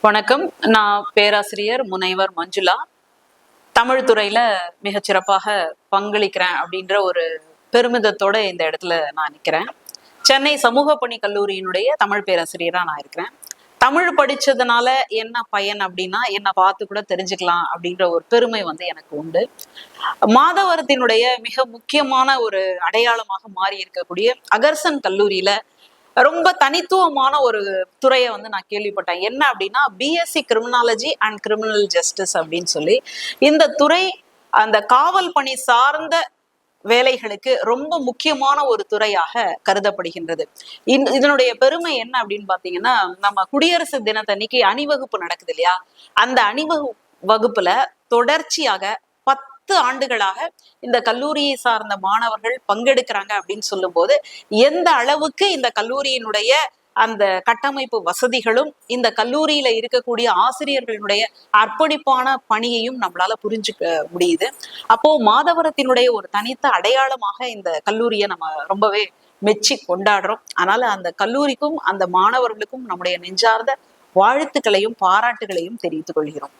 வணக்கம். நான் பேராசிரியர் முனைவர் மஞ்சுளா. தமிழ் துறையில மிகச்சிறப்பாக பங்களிக்கிறேன் அப்படின்ற ஒரு பெருமிதத்தோட இந்த இடத்துல நான் நிற்கிறேன். சென்னை சமூக பணி கல்லூரியினுடைய தமிழ் பேராசிரியரா நான் இருக்கிறேன். தமிழ் படிச்சதுனால என்ன பயன் அப்படின்னா, என்னை பார்த்து கூட தெரிஞ்சுக்கலாம் அப்படின்ற ஒரு பெருமை எனக்கு உண்டு. மாதவரத்தினுடைய மிக முக்கியமான ஒரு அடையாளமாக மாறி இருக்கக்கூடிய அகர்சன் கல்லூரியில ரொம்ப தனித்துவமான ஒரு துறையை நான் கேள்விப்பட்டேன். என்ன அப்படின்னா, BSc criminology and criminal justice அப்படின்னு சொல்லி இந்த துறை அந்த காவல் பணி சார்ந்த வேலைகளுக்கு ரொம்ப முக்கியமான ஒரு துறையாக கருதப்படுகின்றது. இதனுடைய பெருமை என்ன அப்படின்னு பாத்தீங்கன்னா, நம்ம குடியரசு தினத்தன்னைக்கு அணிவகுப்பு நடக்குது இல்லையா, அந்த அணிவகுப்புல தொடர்ச்சியாக 10 ஆண்டுகளாக இந்த கல்லூரியை சார்ந்த மாணவர்கள் பங்கெடுக்கிறாங்க அப்படின்னு சொல்லும் போது எந்த அளவுக்கு இந்த கல்லூரியினுடைய அந்த கட்டமைப்பு வசதிகளும் இந்த கல்லூரியில இருக்கக்கூடிய ஆசிரியர்களுடைய அர்ப்பணிப்பான பணியையும் நம்மளால புரிஞ்சுக்க முடியுது. அப்போ மாதவரத்தினுடைய ஒரு தனித்த அடையாளமாக இந்த கல்லூரியை நம்ம ரொம்பவே மெச்சி கொண்டாடுறோம். அதனால அந்த கல்லூரிக்கும் அந்த மாணவர்களுக்கும் நம்முடைய நெஞ்சார்ந்த வாழ்த்துக்களையும் பாராட்டுகளையும் தெரிவித்துக் கொள்கிறோம்.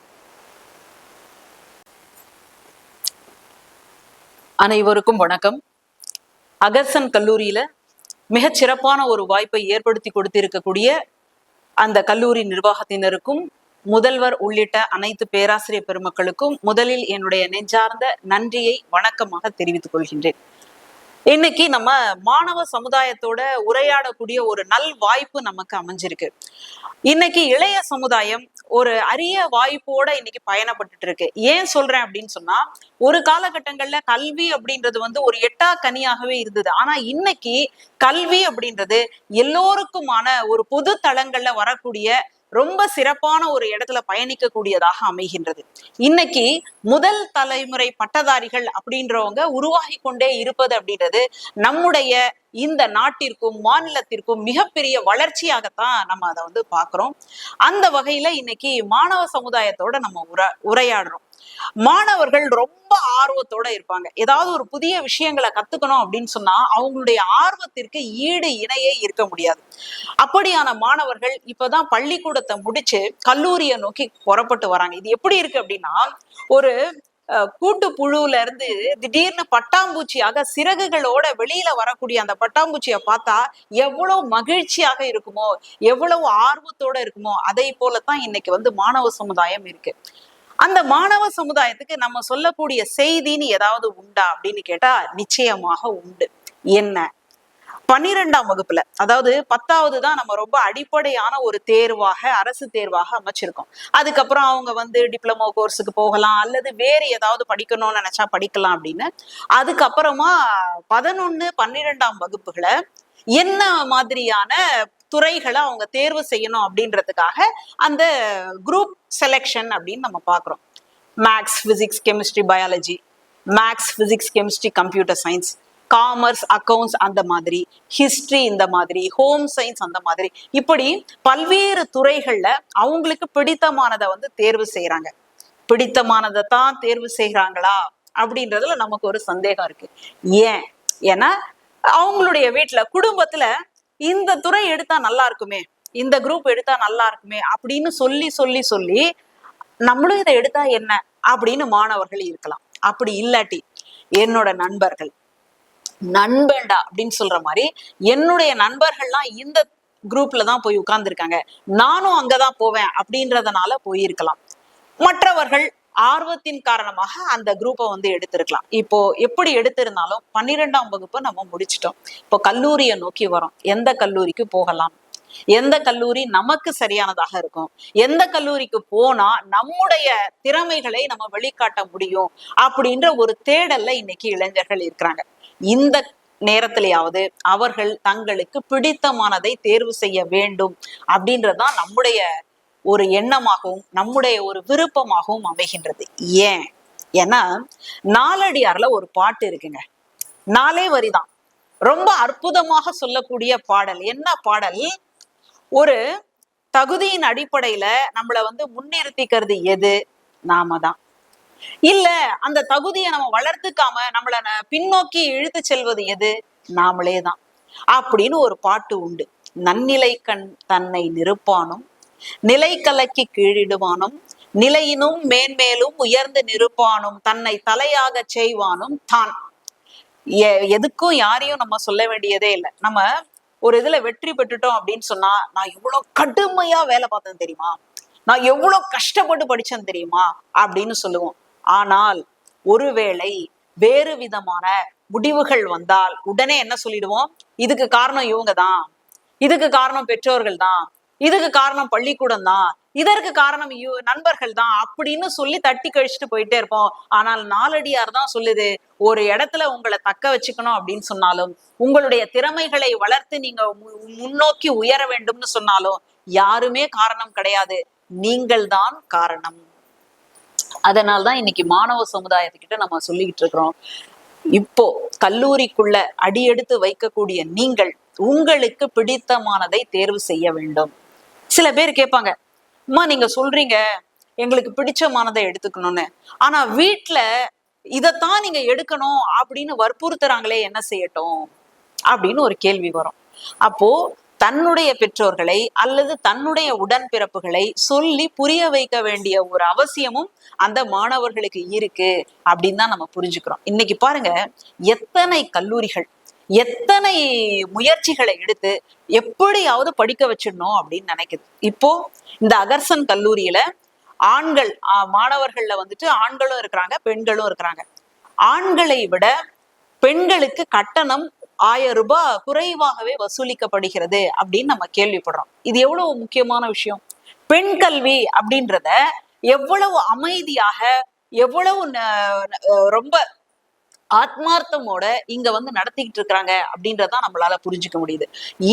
அனைவருக்கும் வணக்கம். அகர்சன் கல்லூரியில மிகச் சிறப்பான ஒரு வாய்ப்பை ஏற்படுத்தி கொடுத்திருக்கக்கூடிய அந்த கல்லூரி நிர்வாகத்தினருக்கும் முதல்வர் உள்ளிட்ட அனைத்து பேராசிரியர் பெருமக்களுக்கும் முதலில் என்னுடைய நெஞ்சார்ந்த நன்றியை வணக்கமாக தெரிவித்துக் கொள்கின்றேன். இன்னைக்கு நம்ம மாணவ சமுதாயத்தோட உரையாடக்கூடிய ஒரு நல் வாய்ப்பு நமக்கு அமைஞ்சிருக்கு. இன்னைக்கு இளைய சமுதாயம் ஒரு அரிய வாய்ப்போட இன்னைக்கு பயணப்பட்டுட்டு இருக்கு. ஏன் சொல்றேன் அப்படின்னு சொன்னா, ஒரு காலகட்டங்கள்ல கல்வி அப்படின்றது ஒரு எட்டா கனியாகவே இருந்தது. ஆனா இன்னைக்கு கல்வி அப்படின்றது எல்லோருக்குமான ஒரு பொது தளங்கள்ல வரக்கூடிய ரொம்ப சிறப்பான ஒரு இடத்துல பயணிக்க கூடியதாக அமைகின்றது. இன்னைக்கு முதல் தலைமுறை பட்டதாரிகள் அப்படின்றவங்க உருவாகி கொண்டே இருப்பது அப்படின்றது நம்முடைய இந்த நாட்டிற்கும் மாநிலத்திற்கும் மிகப்பெரிய வளர்ச்சியாகத்தான் நம்ம அதை பாக்குறோம். அந்த வகையில இன்னைக்கு மாணவ சமுதாயத்தோட நம்ம உரையாடுறோம். மாணவர்கள் ரொம்ப ஆர்வத்தோட இருப்பாங்க. ஏதாவது ஒரு புதிய விஷயங்களை கத்துக்கணும் அப்படின்னு சொன்னா அவங்களுடைய ஆர்வத்திற்கு ஈடு இணையே இருக்க முடியாது. அப்படியான மாணவர்கள் இப்பதான் பள்ளிக்கூடத்தை முடிச்சு கல்லூரியை நோக்கி புறப்பட்டு வராங்க. இது எப்படி இருக்கு அப்படின்னா, ஒரு கூட்டு புழுல இருந்து திடீர்னு பட்டாம்பூச்சியாக சிறகுகளோட வெளியில வரக்கூடிய அந்த பட்டாம்பூச்சியை பார்த்தா எவ்வளவு மகிழ்ச்சியாக இருக்குமோ, எவ்வளவு ஆர்வத்தோட இருக்குமோ, அதை போலத்தான் இன்னைக்கு மாணவ சமுதாயம் இருக்கு. அந்த மாணவ சமுதாயத்துக்கு நம்ம சொல்லக்கூடிய செய்தின்னு ஏதாவது உண்டா அப்படின்னு கேட்டா நிச்சயமாக உண்டு. என்ன? 12ஆம் வகுப்புல, அதாவது 10வது தான் நம்ம ரொம்ப அடிப்படையான ஒரு தேர்வாக, அரசு தேர்வாக அமைச்சிருக்கோம். அதுக்கப்புறம் அவங்க டிப்ளமோ கோர்ஸுக்கு போகலாம், அல்லது வேறு ஏதாவது படிக்கணும்னு நினைச்சா படிக்கலாம் அப்படின்னு. அதுக்கப்புறமா 11, 12ஆம் வகுப்புகளை என்ன மாதிரியான துறைகளை அவங்க தேர்வு செய்யணும் அப்படின்றதுக்காக அந்த குரூப் செலெக்ஷன் அப்படின்னு நம்ம பாக்குறோம். Maths, physics, chemistry, biology, maths, physics, chemistry, computer science, commerce, accounts அந்த மாதிரி, ஹிஸ்டரி இந்த மாதிரி, ஹோம் சயின்ஸ் அந்த மாதிரி, இப்படி பல்வேறு துறைகள்ல அவங்களுக்கு பிடித்தமானதை தேர்வு செய்யறாங்க. பிடித்தமானதை தான் தேர்வு செய்யறாங்களா அப்படின்றதுல நமக்கு ஒரு சந்தேகம் இருக்கு. ஏன்? ஏன்னா அவங்களுடைய வீட்டுல, குடும்பத்துல இந்த துறை எடுத்தா நல்லா இருக்குமே, இந்த குரூப் எடுத்தா நல்லா இருக்குமே அப்படின்னு சொல்லி சொல்லி சொல்லி நம்மளும் இதை எடுத்தா என்ன அப்படின்னு மாணவர்கள் இருக்கலாம். அப்படி இல்லாட்டி என்னோட நண்பன்டா அப்படின்னு சொல்ற மாதிரி என்னுடைய நண்பர்கள்லாம் இந்த குரூப்ல தான் போய் உட்கார்ந்துருக்காங்க, நானும் அங்கதான் போவேன் அப்படின்றதுனால போயிருக்கலாம். மற்றவர்கள் ஆர்வத்தின் காரணமாக அந்த குரூப்பை எடுத்திருக்கலாம். இப்போ எப்படி எடுத்திருந்தாலும் 12ஆம் வகுப்பை நம்ம முடிச்சிட்டோம். இப்போ கல்லூரியை நோக்கி வரோம். எந்த கல்லூரிக்கு போகலாம், எந்த கல்லூரி நமக்கு சரியானதாக இருக்கும், எந்த கல்லூரிக்கு போனா நம்முடைய திறமைகளை நம்ம வெளிக்காட்ட முடியும் அப்படின்ற ஒரு தேடல்ல இன்னைக்கு இளைஞர்கள் இருக்கிறாங்க. இந்த நேரத்திலேயாவது அவர்கள் தங்களுக்கு பிடித்தமானதை தேர்வு செய்ய வேண்டும் அப்படின்றதுதான் நம்முடைய ஒரு எண்ணமாகவும் நம்முடைய ஒரு விருப்பமாகவும் அமைகின்றது. ஏன்? ஏன்னா நாலடியார்ல ஒரு பாட்டு இருக்குங்க, 4 வரிதான், ரொம்ப அற்புதமாக சொல்லக்கூடிய பாடல். என்ன பாடல்? ஒரு தகுதியின் அடிப்படையில நம்மளை முன்னிறுத்திக்கிறது எது? நாம தான். இல்ல அந்த தகுதியை நம்ம வளர்த்துக்காம நம்மள பின்னோக்கி இழுத்து செல்வது எது? நாமளே தான் அப்படின்னு ஒரு பாட்டு உண்டு. நன்னிலை கண் தன்னை நிருப்பானும் நிலை கலக்கி கீழிடுவானும் நிலையினும் மேன்மேலும் உயர்ந்து நிற்பானும் தன்னை தலையாக செய்வானும் தான். எதுக்கும் யாரையும் நம்ம சொல்ல வேண்டியதே இல்லை. நம்ம ஒரு இதுல வெற்றி பெற்றுட்டோம் அப்படின்னு சொன்னா, நான் எவ்வளவு கடுமையா வேலை பார்த்தேன் தெரியுமா, நான் எவ்வளவு கஷ்டப்பட்டு படிச்சேன் தெரியுமா அப்படின்னு சொல்லுவோம். ஆனால் ஒருவேளை வேறு விதமான முடிவுகள் வந்தால் உடனே என்ன சொல்லிடுவோம், இதுக்கு காரணம் இவங்க தான், இதுக்கு காரணம் பெற்றோர்கள் தான், இதுக்கு காரணம் பள்ளிக்கூடம் தான், இதற்கு காரணம் நண்பர்கள் தான் அப்படின்னு சொல்லி தட்டி கழிச்சுட்டு போயிட்டே இருப்போம். ஆனால் நாலடியார் தான் சொல்லுது, ஒரு இடத்துல உங்களை தக்க வச்சுக்கணும் அப்படின்னு சொன்னாலும், உங்களுடைய திறமைகளை வளர்த்து நீங்க முன்னோக்கி உயர வேண்டும்னு சொன்னாலும் யாருமே காரணம் கிடையாது, நீங்கள் தான் காரணம். அதனால்தான் இன்னைக்கு மாணவ சமுதாயத்துக்கிட்ட நம்ம சொல்லிக்கிட்டு இருக்கிறோம், இப்போ கல்லூரிக்குள்ள அடியெடுத்து வைக்கக்கூடிய நீங்கள் உங்களுக்கு பிடித்தமானதை தேர்வு செய்ய வேண்டும். சில பேர் கேட்பாங்க, அம்மா நீங்க சொல்றீங்க எங்களுக்கு பிடிச்சமானதை எடுத்துக்கணும்னு, ஆனா வீட்டுல இதைத்தான் நீங்க எடுக்கணும் அப்படின்னு வற்புறுத்துறாங்களே, என்ன செய்யட்டும் அப்படின்னு ஒரு கேள்வி வரும். அப்போ தன்னுடைய பெற்றோர்களை அல்லது தன்னுடைய உடன்பிறப்புகளை சொல்லி புரிய வைக்க வேண்டிய ஒரு அவசியமும் அந்த மாணவர்களுக்கு இருக்கு அப்படின்னு தான் நம்ம புரிஞ்சுக்கிறோம். இன்னைக்கு பாருங்க, எத்தனை கல்லூரிகள் எத்தனை முயற்சிகளை எடுத்து எப்படியாவது படிக்க வச்சிடணும் அப்படின்னு நினைக்குது. இப்போ இந்த அகர்சன் கல்லூரியில ஆண்கள் மாணவர்கள்ல வந்துட்டு ஆண்களும் இருக்கிறாங்க, பெண்களும் இருக்கிறாங்க. ஆண்களை விட பெண்களுக்கு கட்டணம் 1000 ரூபாய் குறைவாகவே வசூலிக்கப்படுகிறது அப்படின்னு நம்ம கேள்விப்படுறோம். இது எவ்வளவு முக்கியமான விஷயம். பெண் கல்வி அப்படின்றத எவ்வளவு அமைதியாக, எவ்வளவு ரொம்ப ஆத்மார்த்தமோட இங்க வந்து நடத்திக்கிட்டு இருக்கிறாங்க அப்படின்றதான் நம்மளால புரிஞ்சுக்க முடியுது.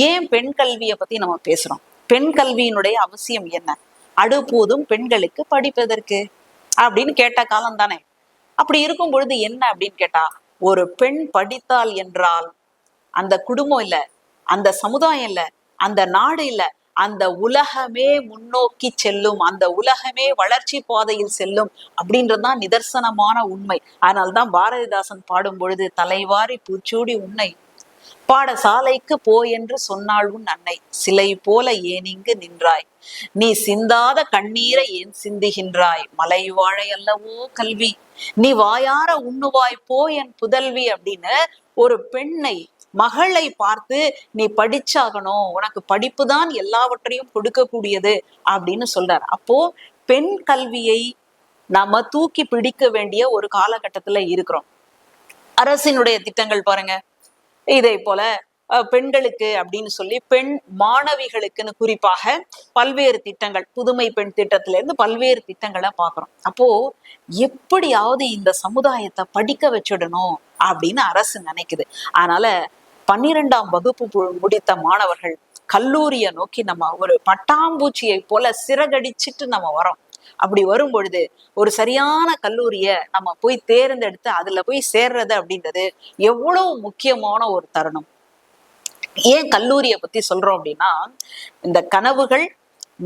ஏன் பெண் கல்வியை பத்தி நம்ம பேசுறோம், பெண் கல்வியினுடைய அவசியம் என்ன, அடுப்போதும் பெண்களுக்கு படிப்பதற்கு அப்படின்னு கேட்ட காலம் தானே. அப்படி இருக்கும் பொழுது என்ன அப்படின்னு கேட்டா, ஒரு பெண் படித்தாள் என்றால் அந்த குடும்பம் இல்ல, அந்த சமுதாயம் இல்ல, அந்த நாடு இல்ல, அந்த உலகமே முன்னோக்கி செல்லும், அந்த உலகமே வளர்ச்சி பாதையில் செல்லும் அப்படின்றதுதான் நிதர்சனமான உண்மை. அதனால்தான் பாரதிதாசன் பாடும் பொழுது, தலைவாரி பூச்சூடி உன்னை பாடசாலைக்கு போ என்று சொன்னாள் உன் அன்னை, சிலை போல ஏன் இங்கு நின்றாய், நீ சிந்தாத கண்ணீரை ஏன் சிந்துகின்றாய், மலை வாழை அல்லவோ கல்வி, நீ வாயார உண்ணுவாய் போ என் புதல்வி அப்படின்னு ஒரு பெண்ணை, மகளை பார்த்து நீ படிச்சாகணும், உனக்கு படிப்பு தான் எல்லாவற்றையும் கொடுக்கக்கூடியது அப்படின்னு சொல்றார். அப்போ பெண் கல்வியை நாம தூக்கி பிடிக்க வேண்டிய ஒரு காலகட்டத்துல இருக்கிறோம். அரசினுடைய திட்டங்கள் பாருங்க, இதே போல பெண்களுக்கு அப்படின்னு சொல்லி பெண் மாணவிகளுக்குன்னு குறிப்பாக பல்வேறு திட்டங்கள், புதுமை பெண் திட்டத்துல இருந்து பல்வேறு திட்டங்களை பார்க்கிறோம். அப்போ எப்படியாவது இந்த சமுதாயத்தை படிக்க வச்சிடணும் அப்படின்னு அரசு நினைக்குது. அதனால 12ஆம் வகுப்பு முடித்த மாணவர்கள் கல்லூரியை நோக்கி நம்ம ஒரு பட்டாம்பூச்சியை போல சிறகடிச்சிட்டு நம்ம வரோம். அப்படி வரும் பொழுது ஒரு சரியான கல்லூரிய நம்ம போய் தேர்ந்தெடுத்து அதுல போய் சேர்றது அப்படின்றது எவ்வளவு முக்கியமான ஒரு தருணம். ஏன் கல்லூரியை பத்தி சொல்றோம் அப்படின்னா, இந்த கனவுகள்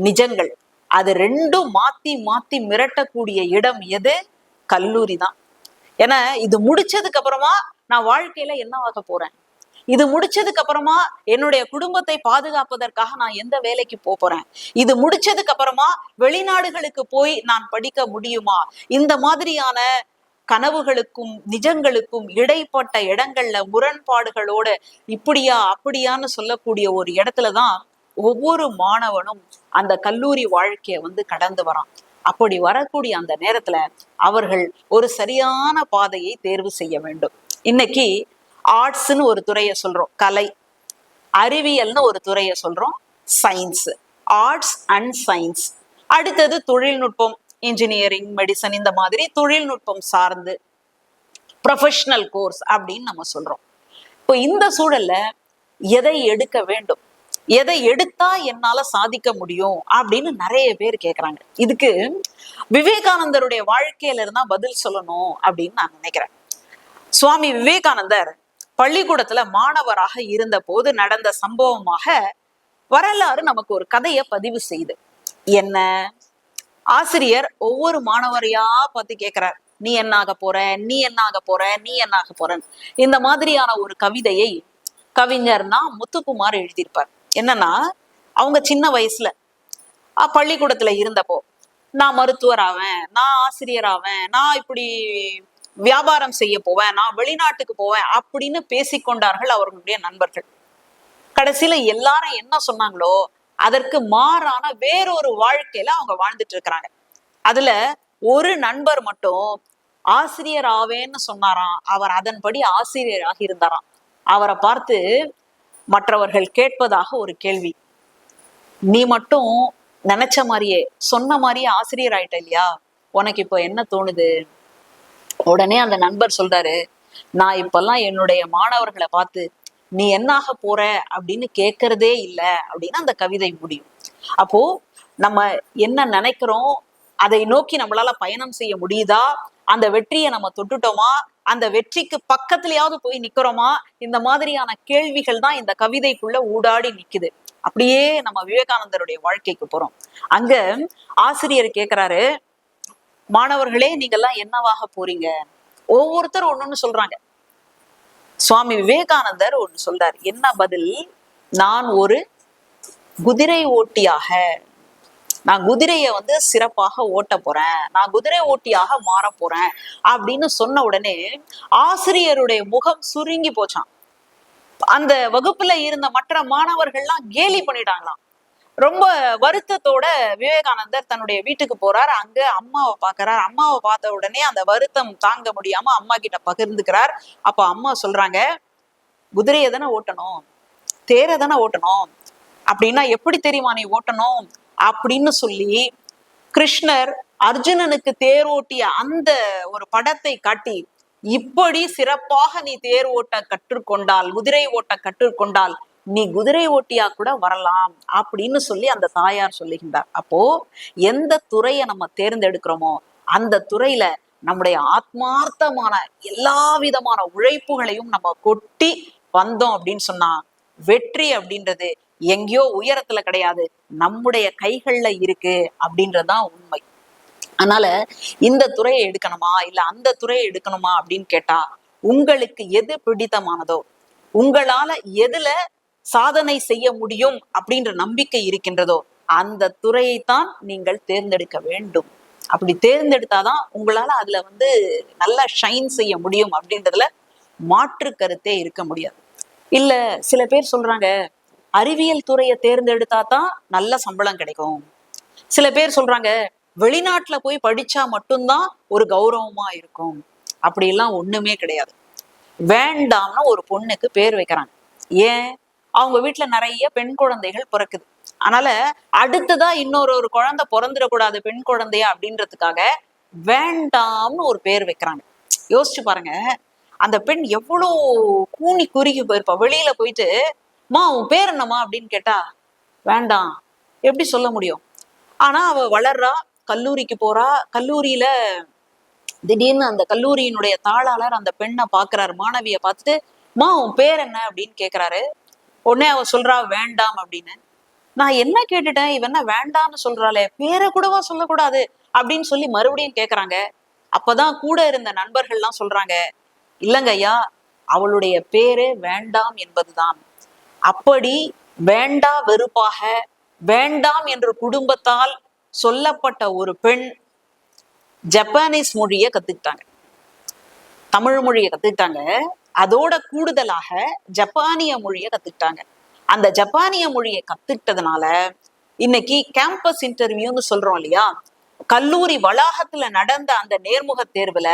நிஜங்கள் அது ரெண்டும் மாத்தி மாத்தி மிரட்டக்கூடிய இடம் எது, கல்லூரி தான். ஏன்னா இது முடிச்சதுக்கு அப்புறமா நான் வாழ்க்கையில என்ன ஆக போறேன், இது முடிச்சதுக்கு அப்புறமா என்னுடைய குடும்பத்தை பாதுகாப்பதற்காக நான் எந்த வேலைக்கு போறேன், இது முடிச்சதுக்கு அப்புறமா வெளிநாடுகளுக்கு போய் நான் படிக்க முடியுமா, இந்த மாதிரியான கனவுகளுக்கும் நிஜங்களுக்கும் இடைப்பட்ட இடங்கள்ல முரண்பாடுகளோட இப்படியா அப்படியான்னு சொல்லக்கூடிய ஒரு இடத்துலதான் ஒவ்வொரு மாணவனும் அந்த கல்லூரி வாழ்க்கைய வந்து கடந்து வரான். அப்படி வரக்கூடிய அந்த நேரத்துல அவர்கள் ஒரு சரியான பாதையை தேர்வு செய்ய வேண்டும். இன்னைக்கு ஆர்ட்ஸ்ன்னு ஒரு துறையை சொல்றோம், கலை, அறிவியல்னு ஒரு துறையை சொல்றோம், சயின்ஸ், ஆர்ட்ஸ் அண்ட் சயின்ஸ். அடுத்தது தொழில்நுட்பம், இன்ஜினியரிங், மெடிசன், இந்த மாதிரி தொழில்நுட்பம் சார்ந்து ப்ரொஃபஷனல் கோர்ஸ் அப்படின்னு நம்ம சொல்றோம். இப்போ இந்த சூழல்ல எதை எடுக்க வேண்டும், எதை எடுத்தா என்னால சாதிக்க முடியும் அப்படின்னு நிறைய பேர் கேட்கறாங்க. இதுக்கு விவேகானந்தருடைய வாழ்க்கையில இருந்தா பதில் சொல்லணும் அப்படின்னு நான் நினைக்கிறேன். சுவாமி விவேகானந்தர் பள்ளிக்கூடத்துல மாணவராக இருந்த போது நடந்த சம்பவமாக வரலாறு நமக்கு ஒரு கதையை பதிவு செய்து, என்ன ஆசிரியர் ஒவ்வொரு மாணவரையா பார்த்து கேட்கிறார், நீ என்ன ஆக போற, நீ என்ன ஆக போற, நீ என்ன ஆக போறன்னு. இந்த மாதிரியான ஒரு கவிதையை கவிஞர்னா முத்துக்குமார் எழுதியிருப்பார். என்னன்னா, அவங்க சின்ன வயசுல பள்ளிக்கூடத்துல இருந்தப்போ நான் மருத்துவர் ஆவேன், நான் ஆசிரியர் ஆவேன், நான் இப்படி வியாபாரம் செய்ய போவேன், நான் வெளிநாட்டுக்கு போவேன் அப்படின்னு பேசிக்கொண்டார்கள் அவர்களுடைய நண்பர்கள். கடைசியில எல்லாரும் என்ன சொன்னாங்களோ அதற்கு மாறான வேறொரு வாழ்க்கையில அவங்க வாழ்ந்துட்டு இருக்கிறாங்க. அதுல ஒரு நண்பர் மட்டும் ஆசிரியர் ஆவேன்னு சொன்னாராம். அவர் அதன்படி ஆசிரியராக இருந்தாராம். அவரை பார்த்து மற்றவர்கள் கேட்பதாக ஒரு கேள்வி, நீ மட்டும் நினைச்ச மாதிரியே சொன்ன மாதிரியே ஆசிரியர் ஆயிட்ட இல்லையா, உனக்கு இப்போ என்ன தோணுது? உடனே அந்த நண்பர் சொல்றாரு, நான் இப்பெல்லாம் என்னுடைய மாணவர்களை பார்த்து நீ என்னாக போற அப்படின்னு கேட்கறதே இல்லை அப்படின்னு அந்த கவிதை முடியும். அப்போ நம்ம என்ன நினைக்கிறோம், அதை நோக்கி நம்மளால பயணம் செய்ய முடியுதா, அந்த வெற்றியை நம்ம தொட்டுட்டோமா, அந்த வெற்றிக்கு பக்கத்துலயாவது போய் நிக்கிறோமா, இந்த மாதிரியான கேள்விகள் தான் இந்த கவிதைக்குள்ள ஊடாடி நிக்குது. அப்படியே நம்ம விவேகானந்தருடைய வாழ்க்கைக்கு போறோம். அங்க ஆசிரியர் கேட்கிறாரு, மாணவர்களே நீங்கெல்லாம் என்னவாக போறீங்க? ஒவ்வொருத்தரும் ஒன்னொன்னு சொல்றாங்க. சுவாமி விவேகானந்தர் ஒண்ணு சொல்றாரு, என்ன பதில்? நான் ஒரு குதிரை ஓட்டியாக, நான் குதிரைய சிறப்பாக ஓட்ட போறேன், நான் குதிரை ஓட்டியாக மாற போறேன் அப்படின்னு சொன்ன உடனே ஆசிரியருடைய முகம் சுருங்கி போச்சான். அந்த வகுப்புல இருந்த மற்ற மாணவர்கள்லாம் கேலி பண்ணிட்டாங்களாம். ரொம்ப வருத்தத்தோட விவேகானந்தர் தன்னுடைய வீட்டுக்கு போறார். அங்க அம்மாவை பாக்குறார். அம்மாவை பார்த்த உடனே அந்த வருத்தம் தாங்க முடியாம அம்மா கிட்ட பகிர்ந்துக்கிறார். அப்ப அம்மா சொல்றாங்க, குதிரையை தானே ஓட்டணும், தேரை தானே ஓட்டணும், அப்படின்னா எப்படி தெரியுமா நீ ஓட்டணும் அப்படின்னு சொல்லி கிருஷ்ணர் அர்ஜுனனுக்கு தேர் ஓட்டிய அந்த ஒரு படத்தை காட்டி, இப்படி சிறப்பாக நீ தேர் ஓட்ட கற்றுக்கொண்டால், குதிரை ஓட்ட கற்றுக்கொண்டால் நீ குதிரை ஓட்டியா கூட வரலாம் அப்படின்னு சொல்லி அந்த தாயார் சொல்லுகின்றார். அப்போ எந்த துறையை நம்ம தேர்ந்தெடுக்கிறோமோ அந்த துறையில நம்முடைய ஆத்மார்த்தமான எல்லா விதமான உழைப்புகளையும் நம்ம கொட்டி வந்தோம் அப்படின்னு சொன்னா வெற்றி அப்படின்றது எங்கேயோ உயரத்துல கிடையாது, நம்முடைய கைகள்ல இருக்கு அப்படின்றதுதான் உண்மை. அதனால இந்த துறையை எடுக்கணுமா இல்ல அந்த துறையை எடுக்கணுமா அப்படின்னு கேட்டா, உங்களுக்கு எது பிடித்தமானதோ, உங்களால எதுல சாதனை செய்ய முடியும் அப்படின்ற நம்பிக்கை இருக்கின்றதோ அந்த துறையைத்தான் நீங்கள் தேர்ந்தெடுக்க வேண்டும். அப்படி தேர்ந்தெடுத்தாதான் உங்களால அதுல நல்லா ஷைன் செய்ய முடியும் அப்படின்றதுல மாற்று கருத்தே இருக்க முடியாது. இல்ல சில பேர் சொல்றாங்க, அறிவியல் துறையை தேர்ந்தெடுத்தா தான் நல்ல சம்பளம் கிடைக்கும். சில பேர் சொல்றாங்க, வெளிநாட்டுல போய் படிச்சா மட்டும்தான் ஒரு கௌரவமா இருக்கும். அப்படி எல்லாம் ஒண்ணுமே கிடையாது. வேண்டாம்னு ஒரு பொண்ணுக்கு பேர் வைக்கிறாங்க. ஏன்? அவங்க வீட்டுல நிறைய பெண் குழந்தைகள் பிறக்குது. அதனால அடுத்ததா ஒரு குழந்தை பிறந்துடக்கூடாது பெண் குழந்தையா அப்படின்றதுக்காக வேண்டாம்னு ஒரு பேர் வைக்கிறாங்க. யோசிச்சு பாருங்க, அந்த பெண் எவ்வளோ கூனி குறுகி போயிருப்பா. வெளியில போயிட்டு, மா உன் பேர் என்னம்மா அப்படின்னு கேட்டா வேண்டாம் எப்படி சொல்ல முடியும்? ஆனா அவ வளர்றா, கல்லூரிக்கு போறா. கல்லூரியில திடீர்னு அந்த கல்லூரியினுடைய தாளாளர் அந்த பெண்ணை பாக்குறாரு, மாணவிய பார்த்துட்டு, மா உன் பேர் என்ன அப்படின்னு கேக்குறாரு. உடனே அவ சொல்றா வேண்டாம் அப்படின்னு. நான் என்ன கேட்டுட்டேன், இவ என்ன வேண்டாம்னு சொல்றாளே, பேரை கூடவா சொல்லக்கூடாது அப்படின்னு சொல்லி மறுபடியும் கேக்குறாங்க. அப்பதான் கூட இருந்த நண்பர்கள்லாம் சொல்றாங்க, இல்லங்க ஐயா, அவளுடைய பேரே வேண்டாம் என்பதுதான். அப்படி வேண்டா வெறுப்பாக வேண்டாம் என்று குடும்பத்தால் சொல்லப்பட்ட ஒரு பெண் ஜப்பானீஸ் மொழியை கத்துக்கிட்டாங்க, தமிழ் மொழியை கத்துக்கிட்டாங்க. அதோட கூடுதலாக ஜப்பானிய மொழியை கத்துக்கிட்டாங்க. அந்த ஜப்பானிய மொழியை கத்துக்கிட்டதுனால இன்னைக்கு கேம்பஸ் இன்டர்வியூன்னு சொல்றோம் இல்லையா, கல்லூரி வளாகத்துல நடந்த அந்த நேர்முக தேர்வுல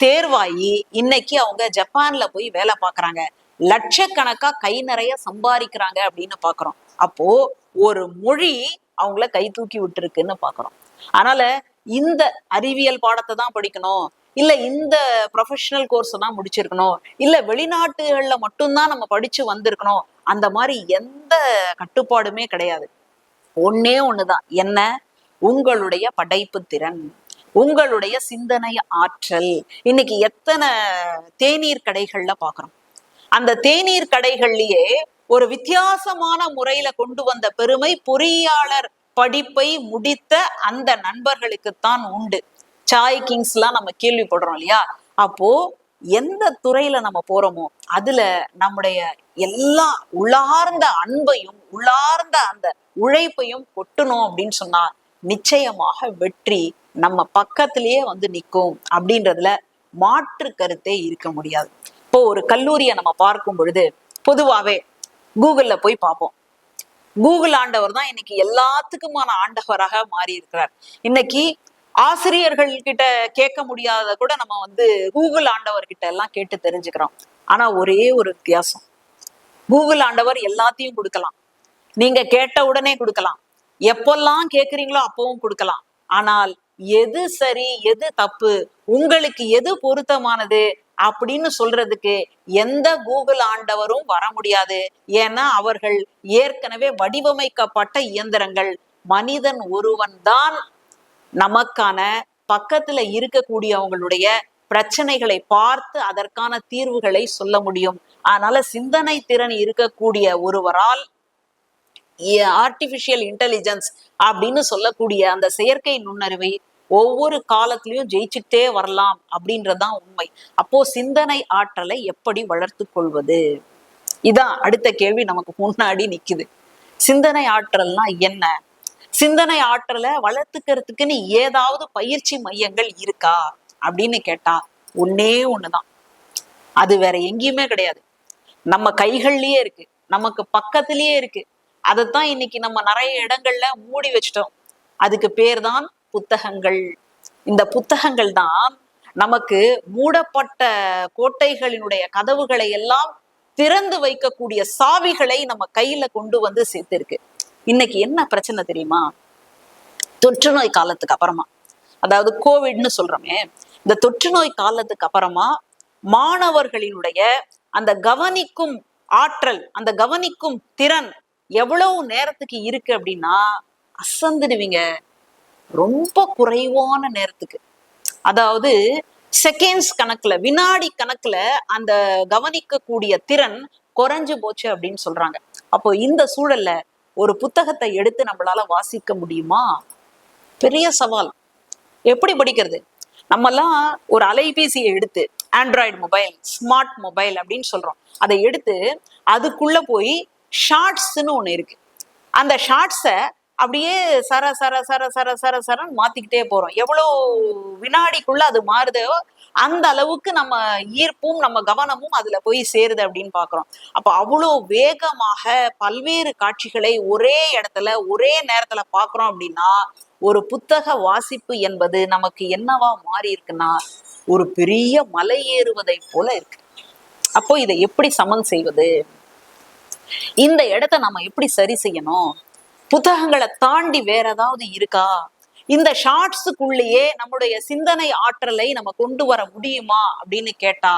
தேர்வாயி இன்னைக்கு அவங்க ஜப்பான்ல போய் வேலை பார்க்கறாங்க, லட்சக்கணக்கா கை நிறைய சம்பாதிக்கிறாங்க அப்படின்னு பாக்குறோம். அப்போ ஒரு மொழி அவங்கள கை தூக்கி விட்டுருக்குன்னு பாக்குறோம். அதனால இந்த அறிவியல் பாடத்தை தான் படிக்கணும், இல்ல இந்த ப்ரொஃபஷனல் கோர்ஸ் தான் முடிச்சிருக்கணும், இல்ல வெளிநாட்டுகள்ல மட்டும்தான் நம்ம படிச்சு வந்திருக்கணும், அந்த மாதிரி எந்த கட்டுப்பாடுமே கிடையாது. ஒன்னே ஒண்ணுதான், என்ன? உங்களுடைய படைப்பு திறன், உங்களுடைய சிந்தனை ஆற்றல். இன்னைக்கு எத்தனை தேநீர் கடைகள்ல பாக்குறோம். அந்த தேநீர் கடைகள்லயே ஒரு வித்தியாசமான முறையில கொண்டு வந்த பெருமை பொறியாளர் படிப்பை முடித்த அந்த நண்பர்களுக்குத்தான் உண்டு. சாய் கிங்ஸ் எல்லாம் நம்ம கேள்விப்படுறோம் இல்லையா? அப்போ எந்த துறையில நம்ம போறோமோ அதுல நம்முடைய எல்லா உள்ளார்ந்த அன்பையும் உள்ளார்ந்த அந்த உழைப்பையும் கொட்டணும் அப்படின்னு சொன்னா நிச்சயமாக வெற்றி நம்ம பக்கத்திலேயே வந்து நிற்கும் அப்படின்றதுல மாற்று கருத்தே இருக்க முடியாது. இப்போ ஒரு கல்லூரியை நம்ம பார்க்கும் பொழுது பொதுவாவே கூகுள்ல போய் பார்ப்போம். கூகுள் ஆண்டவர் தான் இன்னைக்கு எல்லாத்துக்குமான ஆண்டவராக மாறி இருக்கிறார். இன்னைக்கு ஆசிரியர்கள் கிட்ட கேட்க முடியாத கூட நம்ம வந்து கூகுள் ஆண்டவர் கிட்ட எல்லாம் கேட்டு தெரிஞ்சுக்கிறோம். ஆனா ஒரே ஒரு வித்தியாசம், கூகுள் ஆண்டவர் எல்லாத்தையும் கொடுக்கலாம், நீங்க கேட்ட உடனே கொடுக்கலாம், எப்பெல்லாம் கேக்குறீங்களோ அப்பவும் கொடுக்கலாம். ஆனால் எது சரி எது தப்பு, உங்களுக்கு எது பொருத்தமானது அப்படின்னு சொல்றதுக்கு எந்த கூகுள் ஆண்டவரும் வர முடியாது. ஏன்னா அவர்கள் ஏற்கனவே வடிவமைக்கப்பட்ட இயந்திரங்கள். மனிதன் ஒருவன் தான் நமக்கான பக்கத்துல இருக்கக்கூடியவங்களுடைய பிரச்சனைகளை பார்த்து அதற்கான தீர்வுகளை சொல்ல முடியும். அதனால சிந்தனை திறன் இருக்கக்கூடிய ஒருவரால் ஆர்டிபிஷியல் இன்டெலிஜென்ஸ் அப்படின்னு சொல்லக்கூடிய அந்த செயற்கை நுண்ணறிவை ஒவ்வொரு காலத்திலையும் ஜெயிச்சுட்டே வரலாம் அப்படின்றதுதான் உண்மை. அப்போ சிந்தனை ஆற்றலை எப்படி வளர்த்து கொள்வது, இதான் அடுத்த கேள்வி நமக்கு முன்னாடி நிக்குது. சிந்தனை ஆற்றல்னா என்ன? சிந்தனை ஆற்றலை வளர்த்துக்கிறதுக்குன்னு ஏதாவது பயிற்சி மையங்கள் இருக்கா அப்படின்னு கேட்டா ஒன்னே ஒண்ணுதான், அது வேற எங்கேயுமே கிடையாது, நம்ம கைகள்லயே இருக்கு, நமக்கு பக்கத்திலேயே இருக்கு. அதைத்தான் இன்னைக்கு நம்ம நிறைய இடங்கள்ல மூடி வச்சிட்டோம். அதுக்கு பேர் தான் புத்தகங்கள். இந்த புத்தகங்கள் தான் நமக்கு மூடப்பட்ட கோட்டைகளினுடைய கதவுகளை எல்லாம் திறந்து வைக்கக்கூடிய சாவிகளை நம்ம கையில கொண்டு வந்து சேர்த்திருக்கு. இன்னைக்கு என்ன பிரச்சனை தெரியுமா? தொற்று நோய் காலத்துக்கு அப்புறமா, அதாவது கோவிட்னு சொல்றோமே, இந்த தொற்று நோய் காலத்துக்கு அப்புறமா மாணவர்களினுடைய அந்த கவனிக்கும் ஆற்றல், அந்த கவனிக்கும் திறன் எவ்வளவு நேரத்துக்கு இருக்கு அப்படின்னா அசந்துடுவீங்க. ரொம்ப குறைவான நேரத்துக்கு, அதாவது செகண்ட்ஸ் கணக்குல, வினாடி கணக்குல அந்த கவனிக்கக்கூடிய திறன் குறைஞ்சு போச்சு அப்படின்னு சொல்றாங்க. அப்போ இந்த சூழல்ல ஒரு புத்தகத்தை எடுத்து நம்மளால வாசிக்க முடியுமா? பெரிய சவால். எப்படி படிக்கிறது? நம்மெல்லாம் ஒரு அலைபேசியை எடுத்து, ஆண்ட்ராய்டு மொபைல், ஸ்மார்ட் மொபைல் அப்படின்னு சொல்றோம், அதை எடுத்து அதுக்குள்ள போய் ஷார்ட்ஸ்ன்னு ஒண்ணு இருக்கு. அந்த ஷார்ட்ஸை அப்படியே சர சர சர சர சர சரன்னு மாத்திக்கிட்டே போறோம். எவ்வளோ வினாடிக்குள்ள அது மாறுதோ அந்த அளவுக்கு நம்ம ஈர்ப்பும் நம்ம கவனமும் அதுல போய் சேருது அப்படின்னு பாக்குறோம். அப்ப அவ்வளோ வேகமாக பல்வேறு காட்சிகளை ஒரே இடத்துல ஒரே நேரத்துல பாக்குறோம் அப்படின்னா ஒரு புத்தக வாசிப்பு என்பது நமக்கு என்னவா மாறி இருக்குன்னா ஒரு பெரிய மலை ஏறுவதை போல இருக்கு. அப்போ இதை எப்படி சமன் செய்வது? இந்த இடத்த நம்ம எப்படி சரி செய்யணும்? புத்தகங்களை தாண்டி வேற ஏதாவது இருக்கா? இந்த ஷார்ட்ஸுக்குள்ளேயே நம்முடைய சிந்தனை ஆற்றலை நம்ம கொண்டு வர முடியுமா அப்படின்னு கேட்டா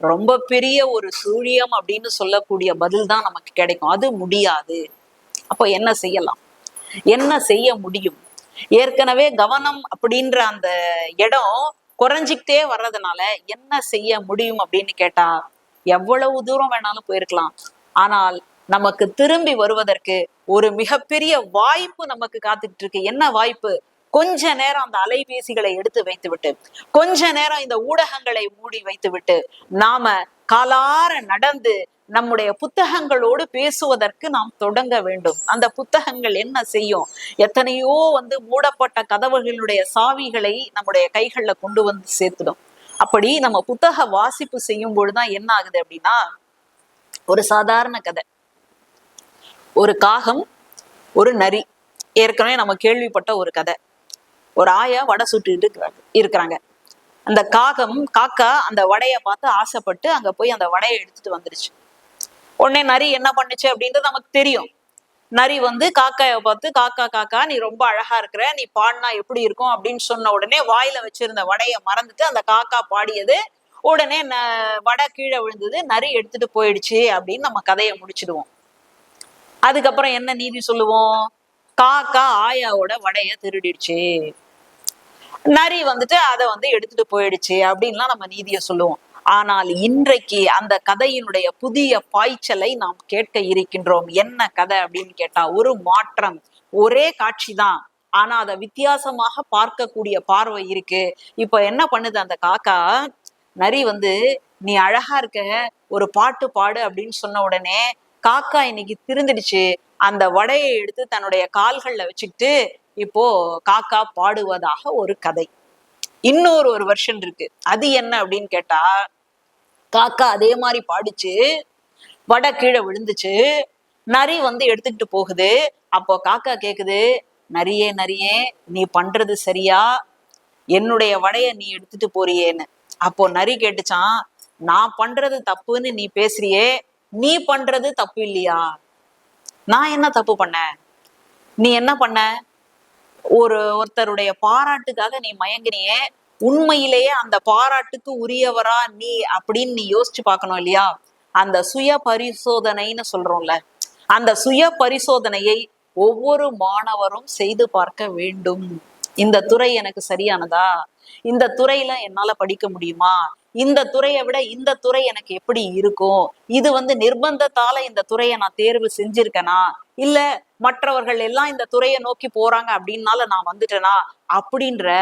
ரொம்ப பெரிய ஒரு சூழியம் அப்படின்னு சொல்லக்கூடிய பதில் தான் நமக்கு கிடைக்கும். அது முடியாது. அப்போ என்ன செய்யலாம், என்ன செய்ய முடியும்? ஏற்கனவே கவனம் அப்படின்ற அந்த இடம் குறைஞ்சிக்கிட்டே வர்றதுனால என்ன செய்ய முடியும் அப்படின்னு கேட்டா எவ்வளவு தூரம் வேணாலும் போயிருக்கலாம். ஆனால் நமக்கு திரும்பி வருவதற்கு ஒரு மிகப்பெரிய வாய்ப்பு நமக்கு காத்துட்டு இருக்கு. என்ன வாய்ப்பு? கொஞ்ச நேரம் அந்த அலைபேசிகளை எடுத்து வைத்து விட்டு, கொஞ்ச நேரம் இந்த ஊடகங்களை மூடி வைத்து விட்டு, நாம காலார நடந்து நம்முடைய புத்தகங்களோடு பேசுவதற்கு நாம் தொடங்க வேண்டும். அந்த புத்தகங்கள் என்ன செய்யும்? எத்தனையோ மூடப்பட்ட கதவுகளுடைய சாவிகளை நம்முடைய கைகள்ல கொண்டு வந்து சேர்த்துடும். அப்படி நம்ம புத்தக வாசிப்பு செய்யும் பொழுதுதான் என்ன ஆகுது அப்படின்னா, ஒரு சாதாரண கதை, ஒரு காகம், ஒரு நரி, ஏற்கனவே நம்ம கேள்விப்பட்ட ஒரு கதை. ஒரு ஆயா வடை சுட்டுட்டு இருக்கிறாங்க. அந்த காக்கா அந்த வடையை பார்த்து ஆசைப்பட்டு அங்க போய் அந்த வடையை எடுத்துட்டு வந்துருச்சு. உடனே நரி என்ன பண்ணுச்சு அப்படின்றது நமக்கு தெரியும். நரி காக்காயை பார்த்து, காக்கா காக்கா நீ ரொம்ப அழகா இருக்கிற, நீ பாடினா எப்படி இருக்கும் அப்படின்னு சொன்ன உடனே வாயில வச்சிருந்த வடையை மறந்துட்டு அந்த காக்கா பாடியது, உடனே வடை கீழே விழுந்தது, நரி எடுத்துட்டு போயிடுச்சு அப்படின்னு நம்ம கதையை முடிச்சிடுவோம். அதுக்கப்புறம் என்ன நீதி சொல்லுவோம்? காக்கா ஆயாவோட வடைய திருடிடுச்சு, நரி அதை எடுத்துட்டு போயிடுச்சு அப்படின்லாம் நம்ம நீதியை சொல்லுவோம். ஆனால் இன்றைக்கு அந்த கதையினுடைய புதிய பாய்ச்சலை நாம் கேட்க இருக்கின்றோம். என்ன கதை அப்படின்னு கேட்டா ஒரு மாற்றம். ஒரே காட்சி தான், ஆனா அதை வித்தியாசமாக பார்க்கக்கூடிய பார்வை இருக்கு. இப்ப என்ன பண்ணுது அந்த காக்கா? நரி வந்து நீ அழகா இருக்க, ஒரு பாட்டு பாடு அப்படின்னு சொன்ன உடனே காக்கா இன்னைக்கு திருந்துடுச்சு. அந்த வடையை எடுத்து தன்னுடைய கால்கள்ல வச்சுக்கிட்டு இப்போ காக்கா பாடுவதாக ஒரு கதை. இன்னொரு ஒரு வெர்ஷன் இருக்கு. அது என்ன அப்படின்னு கேட்டா, காக்கா அதே மாதிரி பாடிச்சு, வடை கீழே விழுந்துச்சு, நரி வந்து எடுத்துக்கிட்டு போகுது. அப்போ காக்கா கேக்குது, நரியே நரியே நீ பண்றது சரியா, என்னுடைய வடைய நீ எடுத்துட்டு போறியேன்னு. அப்போ நரி கேட்டுச்சான், நான் பண்றது தப்புன்னு நீ பேசுறியே, நீ பண்றது தப்பு இல்லையா? நான் என்ன தப்பு பண்ண? நீ என்ன பண்ண? ஒருத்தருடைய பாராட்டுக்காக நீ மயங்கினியே, உண்மையிலேயே அந்த பாராட்டுக்கு உரியவரா நீ அப்படின்னு நீ யோசிச்சு பார்க்கணும் இல்லையா? அந்த சுய பரிசோதனைன்னு சொல்றோம்ல, அந்த சுய பரிசோதனையை ஒவ்வொரு மாணவரும் செய்து பார்க்க வேண்டும். இந்த துறை எனக்கு சரியானதா? இந்த துறையில என்னால படிக்க முடியுமா? இந்த துறையை விட இந்த துறை எனக்கு எப்படி இருக்கும்? இது வந்து நிர்பந்தத்தால இந்த துறையை நான் தேர்வு செஞ்சிருக்கேனா, இல்ல மற்றவர்கள் எல்லாம் இந்த துறையை நோக்கி போறாங்க அப்படின்னால நான் வந்துட்டேனா அப்படின்ற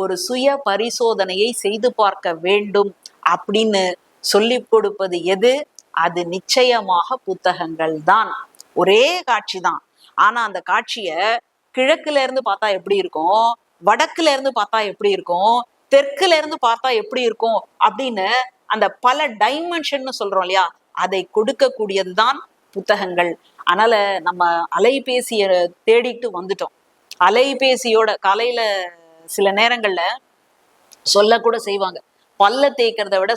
ஒரு சுய பரிசோதனையை செய்து பார்க்க வேண்டும் அப்படின்னு சொல்லி கொடுப்பது எது? அது நிச்சயமாக புத்தகங்கள் தான். ஒரே காட்சி தான். ஆனா அந்த காட்சிய கிழக்குல இருந்து பார்த்தா எப்படி இருக்கும், வடக்குல இருந்து பார்த்தா எப்படி இருக்கும், தெற்குல இருந்து பார்த்தா எப்படி இருக்கும் அப்படின்னு அந்த பல டைமென்ஷன் சொல்றோம் இல்லையா, அதை கொடுக்கக்கூடியதுதான் புத்தகங்கள். அதனால நம்ம அலைபேசிய தேடிட்டு வந்துட்டோம். அலைபேசியோட காலையில சில நேரங்கள்ல சொல்ல கூட செய்வாங்க, பல்ல தேய்க்கிறத விட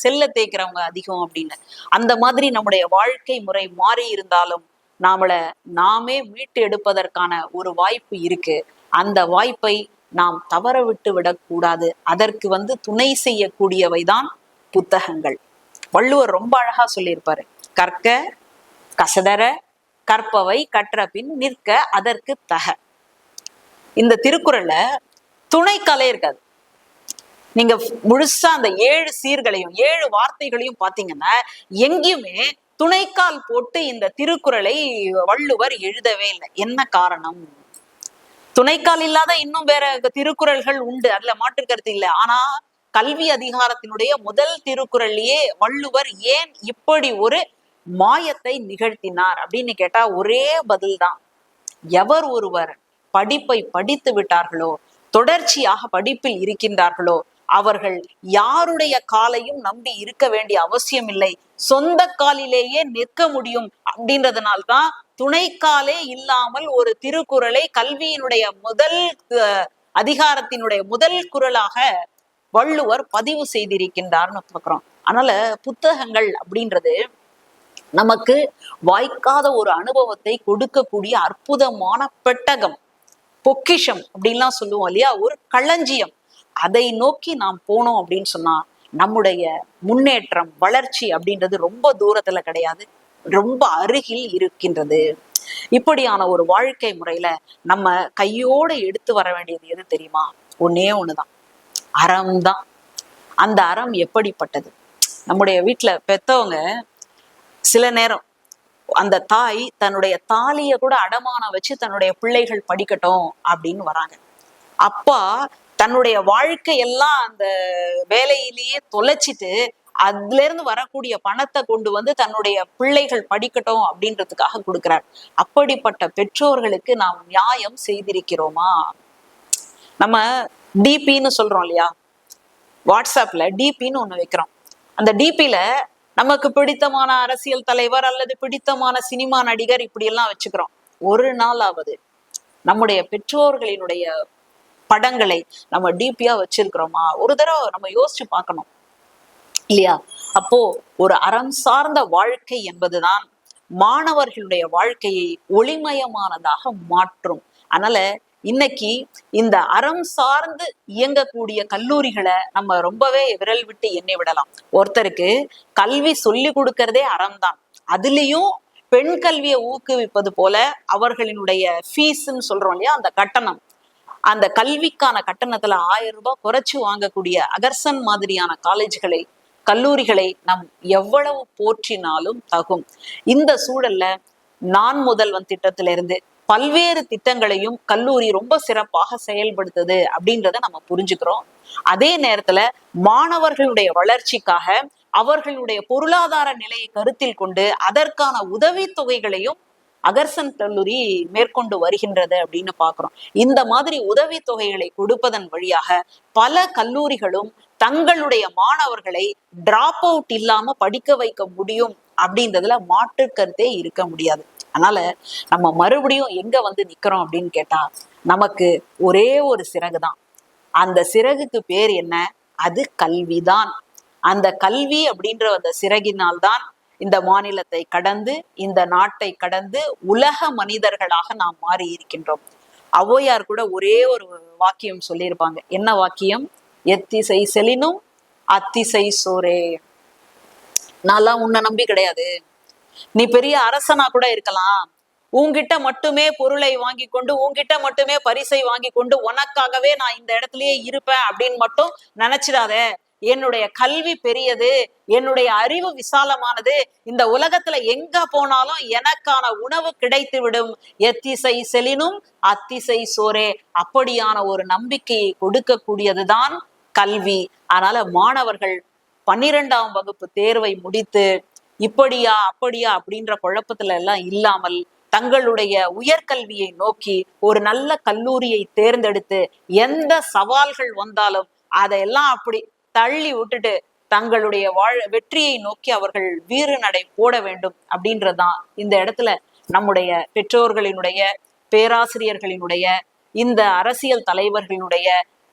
செல்ல தேய்க்கிறவங்க அதிகம் அப்படின்னு. அந்த மாதிரி நம்முடைய வாழ்க்கை முறை மாறி இருந்தாலும் நாமே மீட்டு எடுப்பதற்கான ஒரு வாய்ப்பு இருக்கு. அந்த வாய்ப்பை நாம் தவற விட்டு விடக்கூடாது. அதற்கு வந்து துணை செய்யக்கூடியவைதான் புத்தகங்கள். வள்ளுவர் ரொம்ப அழகா சொல்லியிருப்பாரு, கற்க கசடர கற்பவை கற்ற பின் நிற்க அதற்கு தக. இந்த திருக்குறள்ல துணைக்காலே இருக்காது. நீங்க முழுசா அந்த 7 சீர்களையும் 7 வார்த்தைகளையும் பாத்தீங்கன்னா எங்கேயுமே துணைக்கால் போட்டு இந்த திருக்குறளை வள்ளுவர் எழுதவே இல்லை. என்ன காரணம்? துணைக்கால் இல்லாத இன்னும் வேற திருக்குறள்கள் உண்டு, அதுல மாற்று கருத்து இல்லை. ஆனா கல்வி அதிகாரத்தினுடைய முதல் திருக்குறள்லயே வள்ளுவர் ஏன் இப்படி ஒரு மாயத்தை நிகழ்த்தினார் அப்படின்னு கேட்டா ஒரே பதில் தான். எவர் ஒருவர் படிப்பை படித்து விட்டார்களோ, தொடர்ச்சியாக படிப்பில் இருக்கின்றார்களோ, அவர்கள் யாருடைய காலையும் நம்பி இருக்க வேண்டிய அவசியம் இல்லை, சொந்த காலிலேயே நிற்க முடியும். அப்படின்றதுனால்தான் துணைக்காலே இல்லாமல் ஒரு திருக்குறளை கல்வியினுடைய முதல் அதிகாரத்தினுடைய முதல் குறளாக வள்ளுவர் பதிவு செய்திருக்கின்றார்னு பார்க்கிறோம். அதனால புத்தகங்கள் அப்படின்றது நமக்கு வாய்க்காத ஒரு அனுபவத்தை கொடுக்கக்கூடிய அற்புதமான பெட்டகம், பொக்கிஷம் அப்படின்லாம் சொல்லுவோம் இல்லையா, ஒரு களஞ்சியம். அதை நோக்கி நாம் போனோம் அப்படின்னு சொன்னா நம்முடைய முன்னேற்றம் வளர்ச்சி அப்படின்றது ரொம்ப தூரத்துல கிடையாது, ரொம்ப அருகில் இருக்கின்றது. இப்படியான ஒரு வாழ்க்கை முறையில நம்ம கையோட எடுத்து வர வேண்டியது எது தெரியுமா? ஒன்னே ஒண்ணுதான், அறம்தான். அந்த அறம் எப்படிப்பட்டது? நம்முடைய வீட்டுல பெத்தவங்க சில நேரம் அந்த தாய் தன்னுடைய தாலிய கூட அடமானம் வச்சு தன்னுடைய பிள்ளைகள் படிக்கட்டும் அப்படின்னு வராங்க. அப்பா தன்னுடைய வாழ்க்கையெல்லாம் அந்த வேலையிலேயே தொலைச்சிட்டு அதுல இருந்து வரக்கூடிய பணத்தை கொண்டு வந்து தன்னுடைய பிள்ளைகள் படிக்கட்டும் அப்படின்றதுக்காக கொடுக்கிறார். அப்படிப்பட்ட பெற்றோர்களுக்கு நாம் நியாயம் செய்திருக்கிறோமா? நம்ம டிபின்னு சொல்றோம் இல்லையா, வாட்ஸ்அப்ல டிபின்னு ஒண்ணு வைக்கிறோம். அந்த டிபில நமக்கு பிடித்தமான அரசியல் தலைவர் அல்லது பிடித்தமான சினிமா நடிகர் இப்படி எல்லாம் வச்சுக்கிறோம். ஒரு நாளாவது நம்முடைய பெற்றோர்களினுடைய படங்களை நம்ம டிபியா வச்சிருக்கிறோமா? ஒரு தடவை நம்ம யோசிச்சு பார்க்கணும் இல்லையா? அப்போ ஒரு அறம் சார்ந்த வாழ்க்கை என்பதுதான் மாணவர்களுடைய வாழ்க்கையை ஒளிமயமானதாக மாற்றும். அதனால இன்னைக்கு இந்த அறம் சார்ந்து இயங்கக்கூடிய கல்லூரிகளை நம்ம ரொம்பவே விரல் விட்டு எண்ணி விடலாம். ஒருத்தருக்கு கல்வி சொல்லி கொடுக்கறதே அறம்தான். அதுலயும் பெண் கல்வியை ஊக்குவிப்பது போல அவர்களினுடைய ஃபீஸ்ன்னு சொல்றோம் இல்லையா, அந்த கட்டணம், அந்த கல்விக்கான கட்டணத்துல 1000 ரூபாய் குறைச்சு வாங்கக்கூடிய அகர்சன் மாதிரியான காலேஜ்களை கல்லூரிகளை நம் எவ்வளவு போற்றினாலும் தகும். இந்த சூழல்ல நான் முதல்வன் திட்டத்திலிருந்து பல்வேறு திட்டங்களையும் கல்லூரி ரொம்ப சிறப்பாக செயல்படுத்துது அப்படின்றத நம்ம புரிஞ்சுக்கிறோம். அதே நேரத்துல மாணவர்களுடைய வளர்ச்சிக்காக அவர்களுடைய பொருளாதார நிலையை கருத்தில் கொண்டு அதற்கான உதவித்தொகைகளையும் அகர்சன் கல்லூரி மேற்கொண்டு வருகின்றது அப்படின்னு பாக்குறோம். இந்த மாதிரி உதவி தொகைகளை கொடுப்பதன் வழியாக பல கல்லூரிகளும் தங்களுடைய மாணவர்களை டிராப் அவுட் இல்லாம படிக்க வைக்க முடியும் அப்படின்றதுல மாற்று கருத்தே இருக்க முடியாது. அதனால நம்ம மறுபடியும் எங்க வந்து நிக்கிறோம் அப்படின்னு கேட்டா, நமக்கு ஒரே ஒரு சிறகுதான். அந்த சிறகுக்கு பேர் என்ன? அது கல்விதான். அந்த கல்வி அப்படின்ற அந்த சிறகினால்தான் இந்த மாநிலத்தை கடந்து, இந்த நாட்டை கடந்து உலக மனிதர்களாக நாம் மாறி இருக்கின்றோம். ஔவையார் கூட ஒரே ஒரு வாக்கியம் சொல்லியிருப்பாங்க. என்ன வாக்கியம்? எத்திசை செலினும் அத்திசை சோரே. நான்லாம் உன்னை நம்பி கிடையாது. நீ பெரிய அரசனா கூட இருக்கலாம். உன்கிட்ட மட்டுமே பொருளை வாங்கி கொண்டு, உன்கிட்ட மட்டுமே பரிசை வாங்கி கொண்டு, உனக்காகவே நான் இந்த இடத்துலயே இருப்பேன் அப்படின்னு மட்டும் நினைச்சிடாத. என்னுடைய கல்வி பெரியது, என்னுடைய அறிவு விசாலமானது, இந்த உலகத்துல எங்க போனாலும் எனக்கான உணவு கிடைத்து விடும். எத்திசை செலினும் அத்திசை சோரே. அப்படியான ஒரு நம்பிக்கையை கொடுக்கக்கூடியதுதான் கல்வி. அதனால மாணவர்கள் 12ஆம் வகுப்பு தேர்வை முடித்து இப்படியா அப்படியா அப்படின்ற குழப்பத்துல எல்லாம் இல்லாமல் தங்களுடைய உயர்கல்வியை நோக்கி ஒரு நல்ல கல்லூரியை தேர்ந்தெடுத்து எந்த சவால்கள் வந்தாலும் அதையெல்லாம் அப்படி தள்ளி விட்டுட்டு தங்களுடைய வெற்றியை நோக்கி அவர்கள் வீறு நடை போட வேண்டும் அப்படின்றதுதான் இந்த இடத்துல நம்முடைய பெற்றோர்களினுடைய, பேராசிரியர்களினுடைய, இந்த அரசியல் தலைவர்களினுடைய,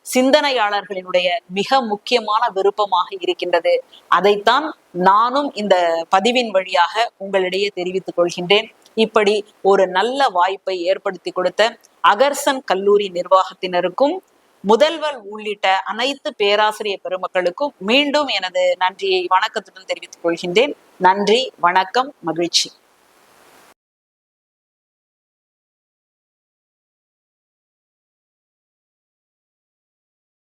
சிந்தனையாளர்களினுடைய மிக முக்கியமான விருப்பமாக இருக்கின்றது. அதைத்தான் நானும் இந்த பதிவின் வழியாக உங்களிடையே தெரிவித்துக் கொள்கின்றேன். இப்படி ஒரு நல்ல வாய்ப்பை ஏற்படுத்தி கொடுத்த அகர்சன் கல்லூரி நிர்வாகத்தினருக்கும், முதல்வர் உள்ளிட்ட அனைத்து பேராசிரியர் பெருமக்களுக்கும் மீண்டும் எனது நன்றியை வணக்கத்துடன் தெரிவித்துக் கொள்கின்றேன். நன்றி, வணக்கம், மகிழ்ச்சி.